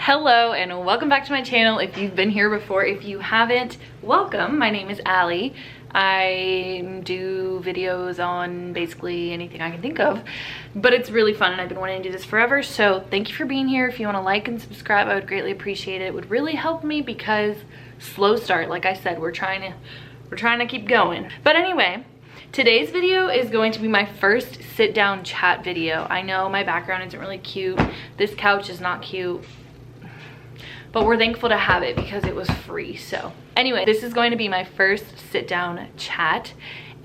Hello and welcome back to my channel. If you've been here before, if you haven't, welcome. My name is Allie. I do videos on basically anything I can think of, but it's really fun and I've been wanting to do this forever. So thank you for being here. If you want to like and subscribe, I would greatly appreciate it. It would really help me because slow start, like I said, we're trying to keep going. But anyway, today's video is going to be my first sit down chat video. I know my background isn't really cute. This couch is not cute, but we're thankful to have it because it was free. So anyway, this is going to be my first sit down chat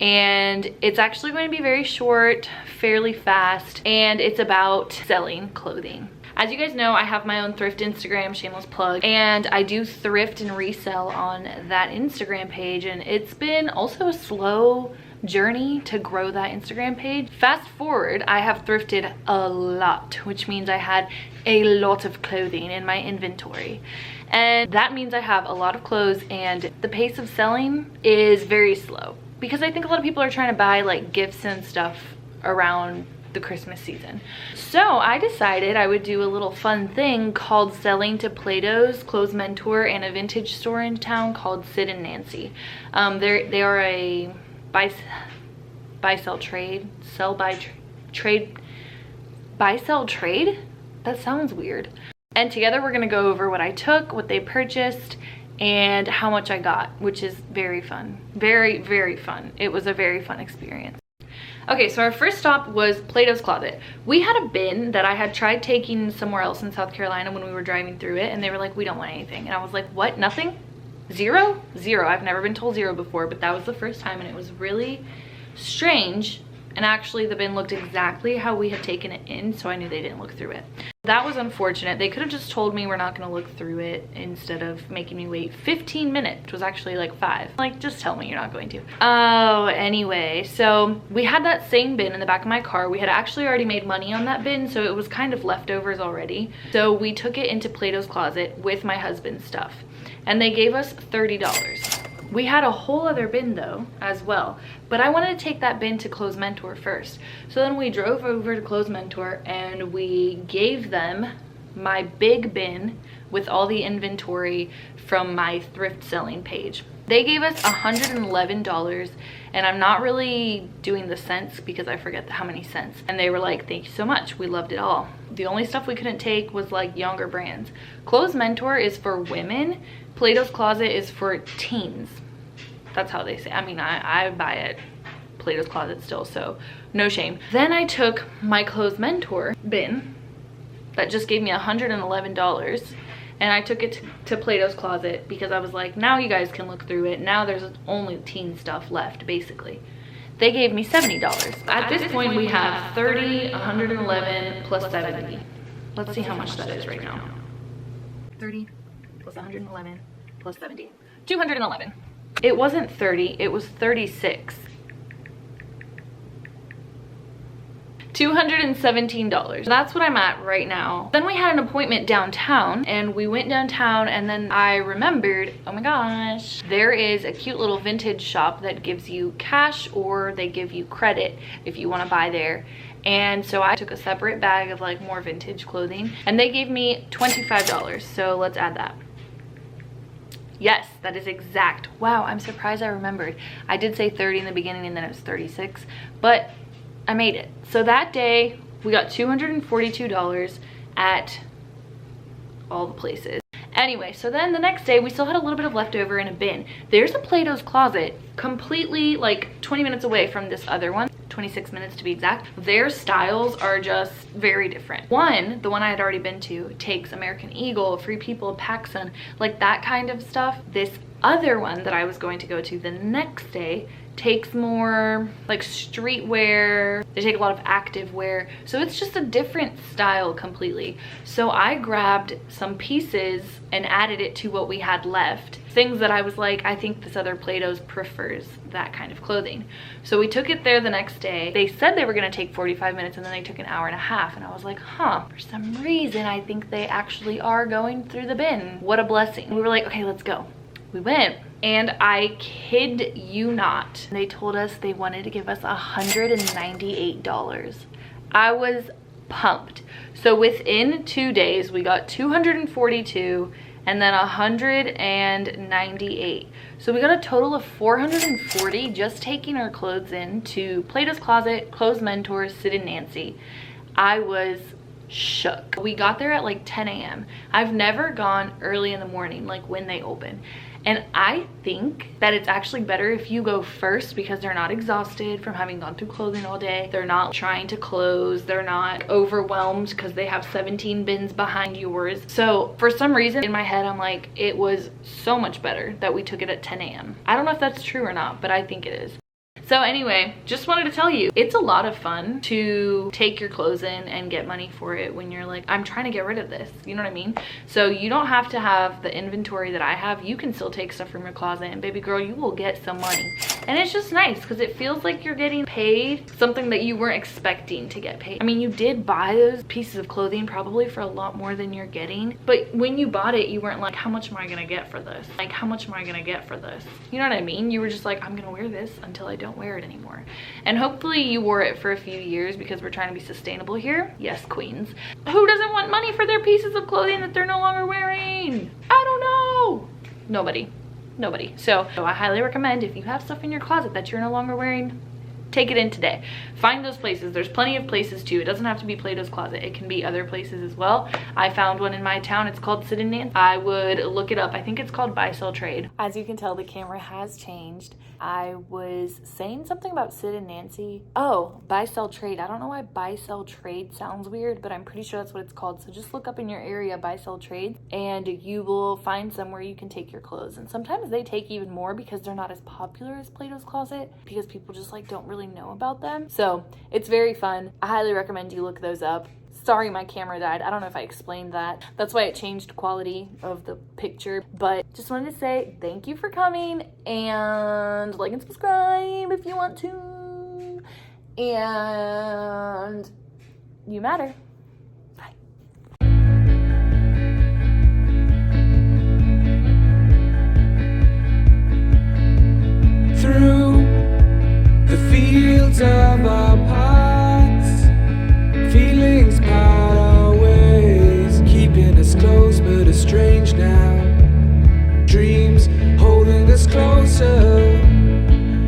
and it's actually going to be very short, fairly fast, and it's about selling clothing. As you guys know, I have my own thrift Instagram, shameless plug, and I do thrift and resell on that Instagram page, and it's been also a slow journey to grow that Instagram page. Fast forward, I have thrifted a lot, which means I had a lot of clothing in my inventory, and that means I have a lot of clothes and the pace of selling is very slow because I think a lot of people are trying to buy like gifts and stuff around the Christmas season. So I decided I would do a little fun thing called selling to Plato's Clothes Mentor and a vintage store in town called Sid and Nancy. They are a buy sell trade. That sounds weird. And together we're gonna go over what I took, what they purchased, and how much I got, which is very fun. Very, very fun. It was a very fun experience. Okay, so our first stop was Plato's Closet. We had a bin that I had tried taking somewhere else in South Carolina when we were driving through it, and they were like, we don't want anything. And I was like, what, nothing? Zero? Zero. I've never been told zero before, but that was the first time, and it was really strange. And actually the bin looked exactly how we had taken it in, so I knew they didn't look through it. That was unfortunate. They could have just told me we're not gonna look through it instead of making me wait 15 minutes, which was actually like 5. Like, just tell me you're not going to. Oh, anyway, so we had that same bin in the back of my car. We had actually already made money on that bin, so it was kind of leftovers already. So we took it into Plato's Closet with my husband's stuff, and they gave us $30. We had a whole other bin though as well, but I wanted to take that bin to Clothes Mentor first. So then we drove over to Clothes Mentor and we gave them my big bin with all the inventory from my thrift selling page. They gave us $111, and I'm not really doing the cents because I forget how many cents. And they were like, thank you so much, we loved it all. The only stuff we couldn't take was like younger brands. Clothes Mentor is for women, Plato's Closet is for teens. That's how they say. I mean, I buy at Plato's Closet still, so no shame. Then I took my Clothes Mentor bin that just gave me $111, and I took it to Plato's Closet because I was like, now you guys can look through it. Now there's only teen stuff left, basically. They gave me $70. At this point, we have 30, 111 plus 70. Let's see how much that is right now. 30 plus 111 plus 70. 211. It wasn't 30, it was 36. $217. That's what I'm at right now. Then we had an appointment downtown, and we went downtown, and then I remembered, oh my gosh, there is a cute little vintage shop that gives you cash or they give you credit if you want to buy there. And so I took a separate bag of like more vintage clothing, and they gave me $25. So let's add that. Yes, that is exact. Wow, I'm surprised I remembered. I did say 30 in the beginning and then it was 36, but I made it. So that day we got $242 at all the places. Anyway, so then the next day we still had a little bit of leftover in a bin. There's a Plato's Closet completely like 20 minutes away from this other one. 26 minutes to be exact. Their styles are just very different. One, the one I had already been to, takes American Eagle, Free People, PacSun, like that kind of stuff. This other one that I was going to go to the next day takes more like streetwear. They take a lot of active wear, so it's just a different style completely. So I grabbed some pieces and added it to what we had left, things that I was like, I think this other Plato's prefers that kind of clothing. So we took it there the next day. They said they were going to take 45 minutes, and then they took an hour and a half, and I was like, huh, for some reason I think they actually are going through the bin. What a blessing. We were like, okay, let's go. We went, and I kid you not, they told us they wanted to give us $198. I was pumped. So within 2 days, we got 242 and then 198. So we got a total of 440 just taking our clothes in to Plato's Closet, Clothes Mentors, Sid and Nancy. I was shook. We got there at like 10 a.m. I've never gone early in the morning, like when they open. And I think that it's actually better if you go first because they're not exhausted from having gone through clothing all day. They're not trying to close. They're not overwhelmed because they have 17 bins behind yours. So for some reason in my head, I'm like, it was so much better that we took it at 10 a.m. I don't know if that's true or not, but I think it is. So anyway, just wanted to tell you, it's a lot of fun to take your clothes in and get money for it when you're like, I'm trying to get rid of this. You know what I mean? So you don't have to have the inventory that I have. You can still take stuff from your closet and baby girl, you will get some money. And it's just nice because it feels like you're getting paid something that you weren't expecting to get paid. I mean, you did buy those pieces of clothing probably for a lot more than you're getting. But when you bought it, you weren't like, how much am I going to get for this? Like, how much am I going to get for this? You know what I mean? You were just like, I'm going to wear this until I don't wear it anymore. And hopefully you wore it for a few years because we're trying to be sustainable here. Yes, queens. Who doesn't want money for their pieces of clothing that they're no longer wearing? I don't know. Nobody. So I highly recommend if you have stuff in your closet that you're no longer wearing, take it in today. Find those places. There's plenty of places too. It doesn't have to be Plato's Closet. It can be other places as well. I found one in my town. It's called Sid and Nancy. I would look it up. I think it's called Buy Sell Trade. As you can tell, the camera has changed. I was saying something about Sid and Nancy. Oh, Buy Sell Trade. I don't know why Buy Sell Trade sounds weird, but I'm pretty sure that's what it's called. So just look up in your area Buy Sell Trade and you will find somewhere you can take your clothes. And sometimes they take even more because they're not as popular as Plato's Closet because people just like don't really know about them. So it's very fun. I highly recommend you look those up. Sorry my camera died. I don't know if I explained that. That's why it changed quality of the picture. But just wanted to say thank you for coming and like and subscribe if you want to. And you matter.